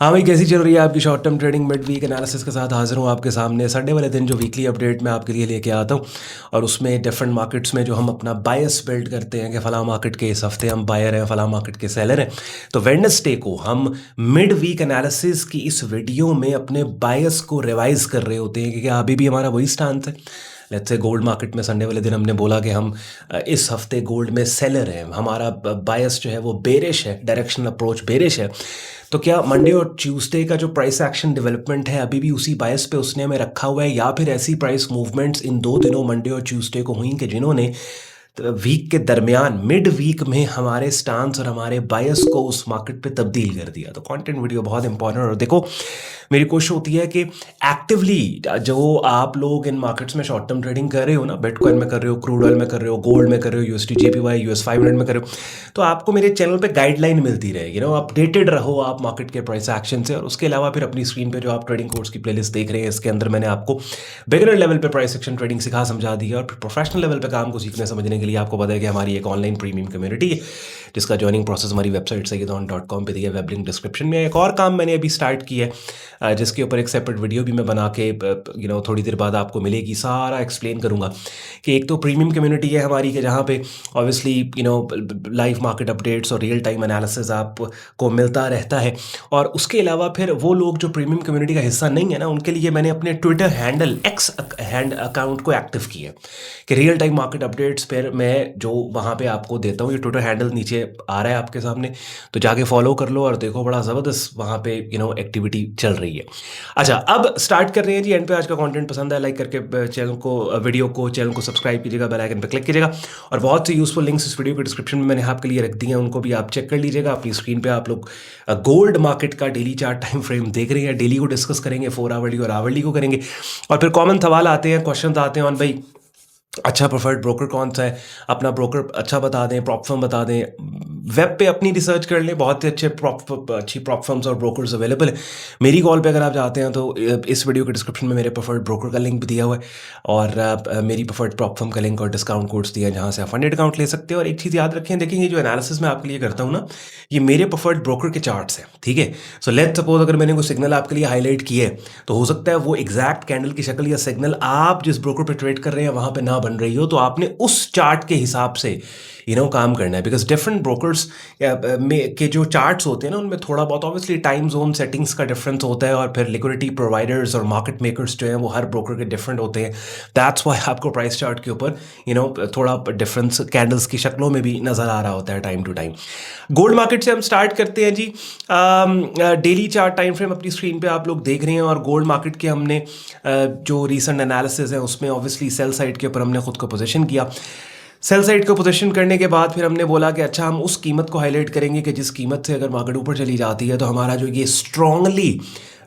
हाँ भाई, कैसी चल रही है आपकी short term trading? Mid week analysis के साथ हाजिर हूँ आपके सामने संडे वाले दिन, जो वीकली अपडेट मैं आपके लिए लेके आता हूँ। और उसमें डिफरेंट मार्केट्स में जो हम अपना बायस बिल्ड करते हैं कि फला मार्केट के इस हफ्ते हम बायर हैं, फला मार्केट के सेलर हैं। तो वेडनेसडे को हम मिड वीक एनालिसिस की इस वीडियो में अपने बायस को रिवाइज कर रहे होते हैं, क्योंकि अभी भी हमारा वही स्टांस है। लेट्स से गोल्ड मार्केट में संडे वाले दिन हमने बोला कि हम इस हफ्ते गोल्ड में सेलर हैं, हमारा बायस जो है वो बेरिश है, डायरेक्शनल अप्रोच बेरिश है। तो क्या मंडे और ट्यूसडे का जो प्राइस एक्शन डेवलपमेंट है अभी भी उसी बायस पे उसने हमें रखा हुआ है, या फिर ऐसी प्राइस मूवमेंट्स इन दो दिनों मंडे और ट्यूसडे को हुई कि जिन्होंने वीक के दरमियान मिड वीक में हमारे स्टांस और हमारे बायस को उस मार्केट पे तब्दील कर दिया? तो कंटेंट वीडियो बहुत इंपॉर्टेंट। और देखो, मेरी कोशिश होती है कि एक्टिवली जो आप लोग इन मार्केट्स में शॉर्ट टर्म ट्रेडिंग कर रहे हो ना, बिटकॉइन में कर रहे हो, क्रूड ऑयल में कर रहे हो, गोल्ड में कर रहे हो, यूएसडी जेपीवाई यूएस 500 में कर रहे हो, तो आपको मेरे चैनल पे गाइडलाइन मिलती रहेगी ना, अपडेटेड रहो आप मार्केट के प्राइस एक्शन से। और उसके अलावा फिर अपनी स्क्रीन पे जो आप ट्रेडिंग कोर्स की प्लेलिस्ट देख रहे हैं, इसके अंदर मैंने आपको बिगिनर लेवल पे प्राइस एक्शन ट्रेडिंग सिखा समझा दिया, और फिर प्रोफेशनल लेवल पे काम को सीखने समझने के लिए आपको पता है कि हमारी एक ऑनलाइन प्रीमियम कम्युनिटी है, जिसका ज्वाइनिंग प्रोसेस हमारी वेबसाइट सैयदौन.com पे दिया, वेब लिंक डिस्क्रिप्शन में। एक और काम मैंने अभी स्टार्ट किया है, जिसके ऊपर एक सेपरेट वीडियो भी मैं बना के थोड़ी देर बाद आपको मिलेगी, सारा एक्सप्लेन करूंगा कि एक तो प्रीमियम कम्युनिटी है हमारी, कि जहाँ पे ऑब्वियसली लाइव मार्केट अपडेट्स और रियल टाइम एनालिसिस आपको मिलता रहता है। और उसके अलावा फिर वो लोग जो प्रीमियम कम्युनिटी का हिस्सा नहीं है ना, उनके लिए मैंने अपने Twitter handle x hand account को एक्टिव किया कि रियल टाइम मार्केट अपडेट्स फिर मैं जो वहाँ पे आपको देता हूँ, ये ट्विटर हैंडल नीचे आ रहा है आपके सामने, तो जाके फॉलो कर लो और देखो, बड़ा ज़बरदस्त वहाँ पे एक्टिविटी चल रही है। अच्छा, अब स्टार्ट कर रहे हैं जी। एंड पे आज का कंटेंट पसंद है, लाइक करके चैनल को सब्सक्राइब कीजिएगा, बेल आइकन पे क्लिक कीजिएगा। और बहुत सी यूजफुल लिंक्स इस वीडियो के डिस्क्रिप्शन में मैंने आपके लिए रख दी हैं, उनको भी आप चेक कर लीजिएगा। अपनी स्क्रीन पे आप लोग गोल्ड मार्केट का डेली चार्ट टाइम फ्रेम देख रहे हैं। डेली को डिस्कस करेंगे, 4 आवरली और आवरली को करेंगे। और फिर कॉमन सवाल आते हैं, क्वेश्चन आते हैं, और भाई अच्छा प्रेफर्ड ब्रोकर कौन सा है, अपना ब्रोकर अच्छा बता दें, प्रॉप फर्म बता दें। वेब पे अपनी रिसर्च कर लें, बहुत ही अच्छी प्रॉप फर्म्स और ब्रोकर्स अवेलेबल है। मेरी कॉल पे अगर आप चाहते हैं तो इस वीडियो के डिस्क्रिप्शन में मेरे प्रेफर्ड ब्रोकर का लिंक भी दिया हुआ है, और मेरी प्रेफर्ड प्रॉप फर्म का लिंक और डिस्काउंट कोड्स दिए हैं, जहाँ से आप फंडेड अकाउंट ले सकते हैं। और एक चीज़ याद रखें, देखिए, ये जो एनालिसिस मैं आपके लिए करता हूँ ना, ये मेरे प्रेफर्ड ब्रोकर के चार्ट्स हैं, ठीक है। सो लेट्स सपोज अगर मैंने कोई सिग्नल आपके लिए हाईलाइट किए है, तो हो सकता है वो एग्जैक्ट कैंडल की शक्ल या सिग्नल आप जिस ब्रोकर पे ट्रेड कर रहे हैं वहाँ पे ना बन रही हो, तो आपने उस चार्ट के हिसाब से काम करना है। बिकॉज डिफरेंट ब्रोकर्स में के जो चार्ट्स होते हैं ना, उनमें थोड़ा बहुत ऑब्वियसली टाइम जोन सेटिंग्स का डिफरेंस होता है, और फिर लिक्विडिटी प्रोवाइडर्स और मार्केट मेकर्स जो हैं वो हर ब्रोकर के डिफरेंट होते हैं। दैट्स वाई आपको प्राइस चार्ट के ऊपर थोड़ा डिफरेंस कैंडल्स की शक्लों में भी नज़र आ रहा होता है time to time. Gold market से हम स्टार्ट करते हैं जी। डेली चार्ट टाइम फ्रेम अपनी स्क्रीन पे आप लोग देख रहे हैं, और गोल्ड मार्केट के हमने जो रीसेंट एनालिसिस है उसमें ऑब्वियसली सेल साइड के ऊपर हमने खुद को पोजीशन किया। सेल साइड को पोजीशन करने के बाद फिर हमने बोला कि अच्छा, हम उस कीमत को हाईलाइट करेंगे कि जिस कीमत से अगर मार्केट ऊपर चली जाती है तो हमारा जो ये स्ट्रांगली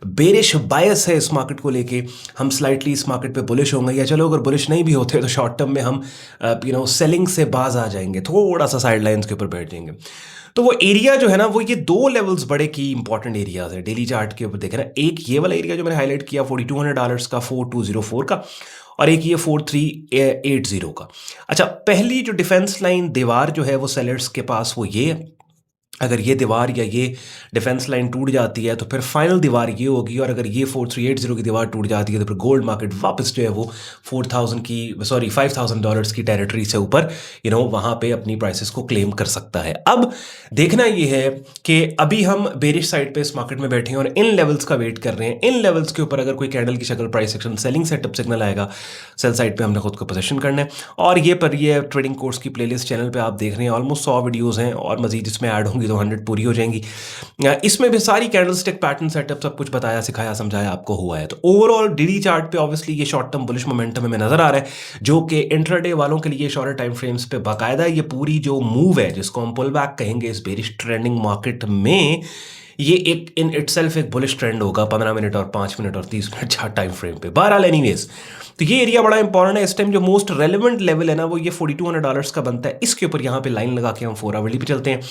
बेरिश बायस है इस मार्केट को लेके, हम स्लाइटली इस मार्केट पे बुलिश होंगे, या चलो अगर बुलिश नहीं भी होते तो शॉर्ट टर्म में हम सेलिंग से बाज आ जाएंगे, थोड़ा सा साइड लाइन्स के ऊपर बैठ जाएंगे। तो वो एरिया जो है ना, वो ये दो लेवल्स बड़े की इंपॉर्टेंट एरियाज है डेली चार्ट के ऊपर देखें ना। एक ये वाला एरिया जो मैंने हाईलाइट किया $4200 का, 4204 का, और एक ये 4380 का। अच्छा, पहली जो डिफेंस लाइन दीवार जो है वो सेलर्स के पास वो ये है। अगर ये दीवार या ये डिफेंस लाइन टूट जाती है तो फिर फाइनल दीवार ये होगी, और अगर ये 4380 की दीवार टूट जाती है तो फिर गोल्ड मार्केट वापस जो है वो $5000 की टेरिटरी से ऊपर वहाँ पे अपनी प्राइसेस को क्लेम कर सकता है। अब देखना ये है कि अभी हम बेरिश साइड पे इस मार्केट में बैठे हैं और इन लेवल्स का वेट कर रहे हैं। इन लेवल्स के ऊपर अगर कोई कैंडल की शक्ल price section selling setup signal आएगा, सेल साइड पे हमने खुद को पोजीशन करना है। और ये ट्रेडिंग कोर्स की प्लेलिस्ट चैनल पे आप देख रहे हैं, ऑलमोस्ट 100 वीडियोस हैं, और मजीद इसमें ऐड होंगी तो 100 पूरी हो जाएंगी। इसमें भी सारी कैंडलस्टिक पैटर्न सेटअप सब कुछ बताया, सिखाया, समझाया आपको हुआ है। तो ओवरऑल डेली चार्ट पे ऑब्वियसली ये शॉर्ट टर्म बुलिश मोमेंटम में नजर आ रहा है, जो कि इंट्राडे वालों के लिए शॉर्टर टाइम फ्रेम्स पे बाकायदा ये पूरी जो मूव है, जिसको हम पुल बैक कहेंगे इस बेरिश ट्रेंडिंग मार्केट में, ये एक इन इटसेल्फ एक बुलिश ट्रेंड होगा 15 मिनट और 5 मिनट और 30 मिनट चार्ट टाइम फ्रेम पे। बहरहाल एनीवेज, तो ये एरिया बड़ा इंपॉर्टेंट है। इस टाइम जो मोस्ट रेलेवेंट लेवल है ना, वो ये $4200 का बनता है। इसके ऊपर यहाँ पे लाइन लगा के हम 4 आवरली पे चलते हैं।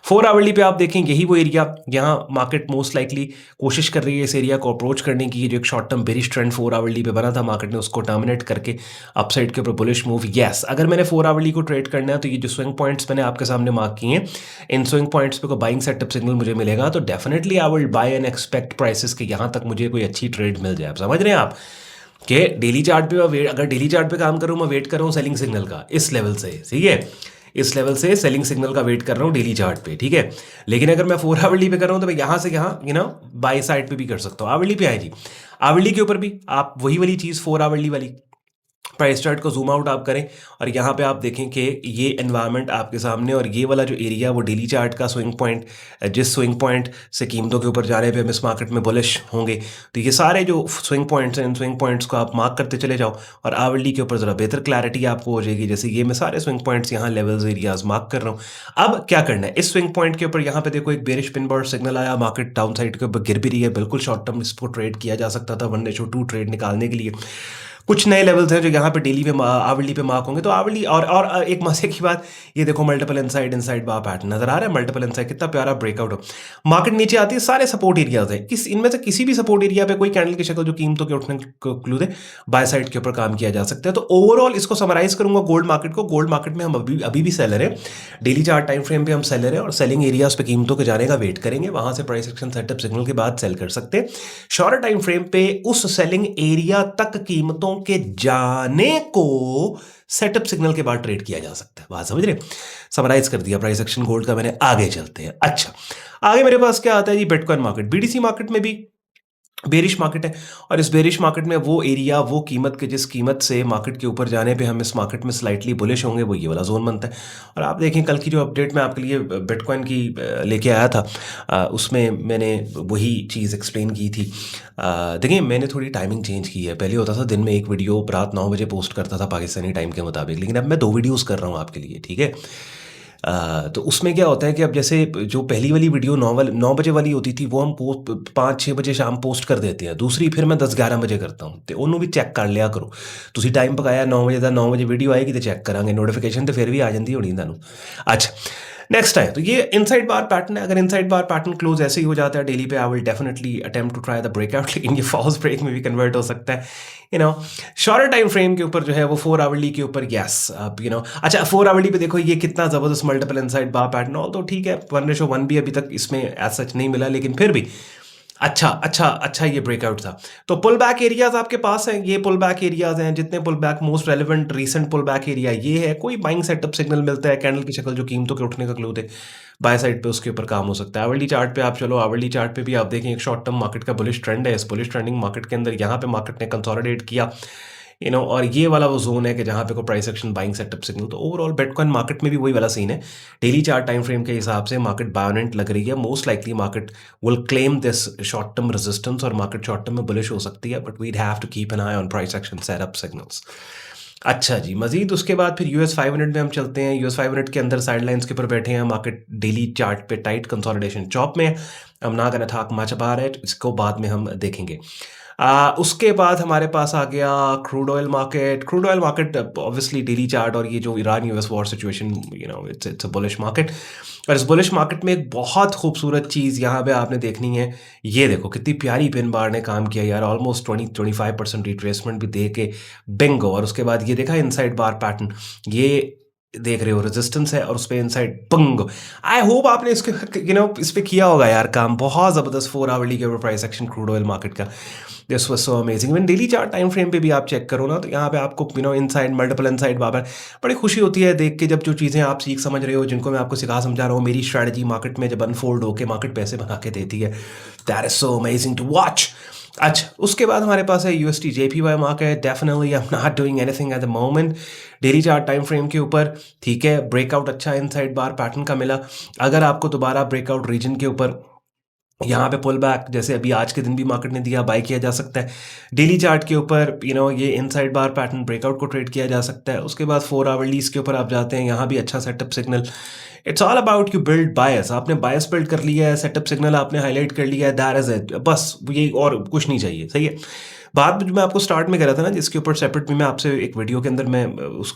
4 आवरली पे आप देखें, यही वो एरिया, यहाँ मार्केट मोस्ट लाइकली कोशिश कर रही है इस एरिया को अप्रोच करने की। जो एक short term bearish trend 4 hourly पे बना था, मार्केट ने उसको टर्मिनेट करके अपसाइड के ऊपर बुलिश मूव। यस, अगर मैंने 4 आवरली को ट्रेड करना है तो ये जो स्विंग पॉइंट्स मैंने आपके सामने मार्क किए हैं, इन स्विंग पॉइंट्स पे कोई बाइंग सेटअप सिग्नल मुझे मिलेगा तो definitely I will buy and expect prices के यहाँ तक मुझे कोई अच्छी ट्रेड मिल जाए। आप समझ रहे हैं आप कि डेली चार्ट पे अगर डेली चार्ट पे काम करूँ, मैं वेट कर रहा हूँ सेलिंग सिग्नल का इस लेवल से, ठीक है, इस लेवल से सेलिंग सिग्नल का वेट कर रहा हूँ डेली चार्ट पे, ठीक है। लेकिन अगर मैं 4 आवरली पे कर रहा हूँ तो मैं यहाँ से यहाँ बाय साइड पे भी कर सकता हूँ। आवरली पे आए जी, आवरली के ऊपर भी आप वही वाली चीज़ 4 आवरली वाली प्राइस चार्ट को जूम आउट आप करें और यहाँ पे आप देखें कि ये एनवायरनमेंट आपके सामने और ये वाला जो एरिया वो डेली चार्ट का स्विंग पॉइंट, जिस स्विंग पॉइंट से कीमतों के ऊपर जाने पे हम इस मार्केट में बुलिश होंगे, तो ये सारे जो स्विंग पॉइंट्स हैं इन स्विंग पॉइंट्स को आप मार्क करते चले जाओ और आवरली के ऊपर ज़रा बेहतर क्लैरिटी आपको हो जाएगी। जैसे ये मैं सारे स्विंग पॉइंट्स यहाँ लेवल्स एरियाज मार्क कर रहा हूँ। अब क्या करना है, इस स्विंग पॉइंट के ऊपर यहाँ पे देखो एक बेरिश पिन बॉर्ड सिग्नल आया, मार्केट डाउन साइड के ऊपर गिर भी रही है, बिल्कुल शॉर्ट टर्म इसको ट्रेड किया जा सकता था 1:2 ट्रेड निकालने के लिए। कुछ नए लेवल्स हैं जो यहाँ पे डेली पे आवरली पे मार्क होंगे, तो आवरली और एक मजे की बात, ये देखो मल्टीपल इनसाइड बार पैटर्न नजर आ रहा है, मल्टीपल इनसाइड, कितना प्यारा ब्रेकआउट हो। मार्केट नीचे आती है, सारे सपोर्ट एरियाज है, इनमें से किसी भी सपोर्ट एरिया पे कोई कैंडल की शक्ल जो कीमतों के उठने को क्लू दे, बाय साइड के ऊपर काम किया जा सकता है। तो ओवरऑल इसको समराइज करूंगा गोल्ड मार्केट को, गोल्ड मार्केट में हम अभी भी सेलर है, डेली चार्ट टाइम फ्रेम पे हम सेलर है और सेलिंग एरियाज पे कीमतों के जाने का वेट करेंगे, वहां से प्राइस एक्शन सेटअप सिग्नल के बाद सेल कर सकते हैं। शॉर्ट टाइम फ्रेम पे उस सेलिंग एरिया तक कीमतों के जाने को सेटअप सिग्नल के बाद ट्रेड किया जा सकता है। बात समझ रहे, समराइज कर दिया प्राइस एक्शन गोल्ड का मैंने। आगे चलते हैं। अच्छा, आगे मेरे पास क्या आता है जी, बिटकॉइन मार्केट। बीडीसी मार्केट में भी बेरिश मार्केट है और इस बेरिश मार्केट में वो एरिया, वो कीमत के जिस कीमत से मार्केट के ऊपर जाने पे हम इस मार्केट में स्लाइटली बुलिश होंगे, वो ये वाला जोन बनता है। और आप देखें कल की जो अपडेट मैं आपके लिए बिटकॉइन की लेके आया था, उसमें मैंने वही चीज़ एक्सप्लेन की थी। देखिए मैंने थोड़ी टाइमिंग चेंज की है, पहले होता था दिन में एक वीडियो रात 9 बजे पोस्ट करता था पाकिस्तानी टाइम के मुताबिक, लेकिन अब मैं 2 वीडियोज़ कर रहा हूँ आपके लिए, ठीक है। तो उसमें क्या होता है कि अब जैसे जो पहली वाली वीडियो 9 बजे वाली होती थी वो हम 5-6 बजे शाम पोस्ट कर देते हैं, दूसरी फिर मैं 10-11 बजे करता हूँ, तो उन्होंने भी चेक कर लिया करो। ਤੁਸੀਂ टाइम पकाया 9 बजे का, 9 बजे वीडियो आएगी तो चेक करांगे, नोटिफिकेशन तो फिर भी आ जाती होनी ਤੁਹਾਨੂੰ। अच्छा, नेक्स्ट है तो ये इनसाइड बार पैटर्न है। अगर इनसाइड बार पैटर्न क्लोज ऐसे ही हो जाता है डेली पे, I will definitely attempt to try the breakout, लेकिन ये फॉल्स ब्रेक में भी कन्वर्ट हो सकता है। शॉर्ट टाइम फ्रेम के ऊपर जो है वो 4 आवरली के ऊपर, यस आप अच्छा 4 आवरली पे देखो ये कितना जबरदस्त मल्टीपल इनसाइड बार पैटर्न, ऑल तो ठीक है 1:1 भी अभी तक इसमें एज सच नहीं मिला, लेकिन फिर भी अच्छा ये ब्रेकआउट था। तो पुल बैक एरियाज आपके पास हैं, ये पुल बैक एरियाज हैं, जितने pull back most relevant recent pull back area ये है। कोई बाइंग सेटअप सिग्नल मिलता है कैंडल की शक्ल जो कीमतों के उठने का क्लू दे, बाय साइड पे उसके ऊपर काम हो सकता है। आवरली चार्ट पे आप चलो, आवरली चार्ट पे भी आप देखें एक शॉर्ट टर्म मार्केट का बुलिश ट्रेंड है। इस बुलिश ट्रेंडिंग मार्केट के अंदर यहाँ पे मार्केट ने कंसोलिडेट किया, और ये वाला वो जोन है कि जहाँ पे कोई price action buying setup signal. तो ओवरऑल बिटकॉइन मार्केट में भी वही वाला सीन है, डेली चार्ट टाइम फ्रेम के हिसाब से मार्केट बायोनेंट लग रही है। Most likely market will claim this short term resistance और मार्केट शॉर्ट टर्म में बुलिश हो सकती है, but we'd have to keep an eye on price action setup signals. अच्छा जी, मजीद उसके बाद फिर US 500 में हम चलते हैं। US 500 के अंदर साइडलाइंस के ऊपर बैठे हैं, मार्केट डेली चार्ट पे टाइट कंसोलिडेशन चॉप में। हम ना गना थाक मच पा रहे, इसको बाद में हम देखेंगे। उसके बाद हमारे पास आ गया crude oil market. Crude oil market obviously daily chart और ये जो Iran US war situation, it's a bullish market. और इस बुलिश मार्केट में एक बहुत खूबसूरत चीज़ यहाँ पे आपने देखनी है, ये देखो कितनी प्यारी पिन बार ने काम किया यार, ऑलमोस्ट 20-25% रिट्रेसमेंट भी दे के बिंगो। और उसके बाद ये देखा इनसाइड बार पैटर्न, ये देख रहे हो रेजिस्टेंस है और उस पर इनसाइड पंग। आई होप आपने इसके इस पे किया होगा यार काम, बहुत ज़बरदस्त 4 आवरली के ऊपर price action crude oil market का, this was so amazing. Even daily chart time frame पे भी आप चेक करो ना, तो यहाँ पे आपको इनसाइड मल्टीपल इनसाइड बाबर, बड़ी खुशी होती है देख के जब जो चीज़ें आप सीख समझ रहे हो, जिनको मैं आपको सिखा समझा रहा हूँ, मेरी स्ट्रैटेजी मार्केट में जब अनफोल्ड होकर मार्केट पैसे बना के देती है, that is so amazing to watch. अच्छा, उसके बाद हमारे पास है USD JPY market. Definitely I am not doing anything at the moment daily chart time frame के ऊपर, ठीक है। ब्रेकआउट अच्छा इनसाइड बार पैटर्न का मिला। अगर आपको दोबारा ब्रेकआउट रीजन के ऊपर यहाँ पे पुल बैक, जैसे अभी आज के दिन भी मार्केट ने दिया, बाय किया जा सकता है। डेली चार्ट के ऊपर ये इनसाइड बार पैटर्न ब्रेकआउट को ट्रेड किया जा सकता है। उसके बाद 4 आवरलीज के ऊपर आप जाते हैं, यहाँ भी अच्छा setup signal. It's all about you build bias, आपने बायस बिल्ड कर लिया है, सेटअप सिग्नल आपने हाईलाइट कर लिया है, दैट इज इट, बस ये और कुछ नहीं चाहिए, सही है। बात जो मैं आपको स्टार्ट में कह रहा था ना, जिसके ऊपर सेपरेट भी मैं आपसे एक वीडियो के अंदर मैं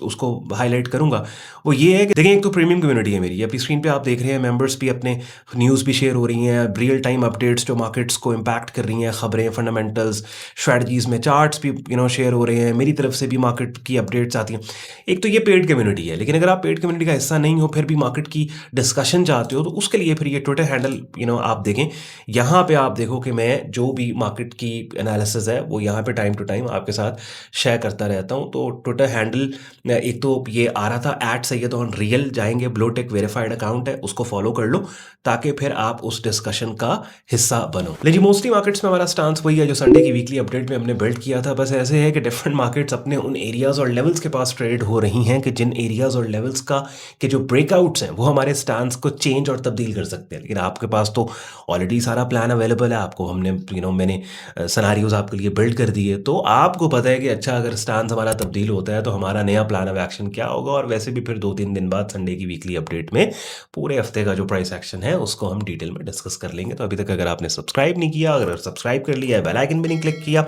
उसको हाईलाइट करूंगा, वो ये है कि देखिए, एक तो प्रीमियम कम्युनिटी है मेरी, अपनी स्क्रीन पे आप देख रहे हैं, मेंबर्स भी अपने न्यूज़ भी शेयर हो रही हैं, रियल टाइम अपडेट्स जो मार्केट्स को इम्पैक्ट कर रही हैं, खबरें, फंडामेंटल्स, स्ट्रैटेजीज में चार्ट्स भी शेयर हो रहे हैं, मेरी तरफ से भी मार्केट की अपडेट्स आती हैं। एक तो ये पेड कम्युनिटी है, लेकिन अगर आप पेड कम्युनिटी का हिस्सा नहीं हो, फिर भी मार्केट की डिस्कशन चाहते हो, तो उसके लिए फिर ये ट्विटर हैंडल आप देखें। यहाँ पे आप देखो कि मैं जो भी मार्केट की एनालिसिस है वो यहाँ पे टाइम टू टाइम आपके साथ शेयर करता रहता हूँ। तो ट्विटर हैंडल एक तो ये आ रहा था @सैयद_रियल, जाएंगे, ब्लूटिक वेरीफाइड अकाउंट है, उसको फॉलो कर लो ताकि फिर आप उस डिस्कशन का हिस्सा बनो। लेकिन मोस्टली मार्केट्स में हमारा स्टांस वही है जो संडे की वीकली अपडेट में हमने बिल्ड किया था। बस ऐसे है कि डिफरेंट मार्केट्स अपने उन एरियाज और लेवल्स के पास ट्रेड हो रही हैं कि जिन एरियाज और लेवल्स का के जो ब्रेकआउट्स हैं वो हमारे स्टांस को चेंज और तब्दील कर सकते हैं। लेकिन आपके पास तो ऑलरेडी सारा प्लान अवेलेबल है, आपको हमने मैंने सिनेरियोज आपके लिए बिल्ड कर दिए, तो आपको पता है कि अच्छा, अगर स्टांस हमारा तब्दील होता है तो हमारा नया प्लान ऑफ एक्शन क्या होगा। और वैसे भी फिर 2-3 दिन बाद संडे की वीकली अपडेट में पूरे हफ्ते का जो प्राइस एक्शन है उसको हम डिटेल में डिस्कस कर लेंगे। तो अभी तक अगर आपने सब्सक्राइब नहीं किया, अगर सब्सक्राइब कर लिया है, बेल आइकन भी नहीं क्लिक किया,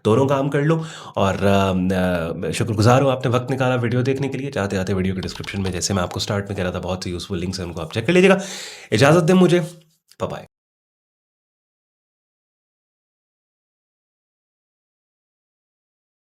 दोनों काम कर लो। और शुक्रगुजार हूँ आपने वक्त निकाला वीडियो देखने के लिए। चाहते आते वीडियो के डिस्क्रिप्शन में, जैसे मैं आपको स्टार्ट में कह रहा था, बहुत सी यूजफुल लिंक्स हैं, उनको आप चेक कर लीजिएगा। इजाज़त दें मुझे, बाय बाय।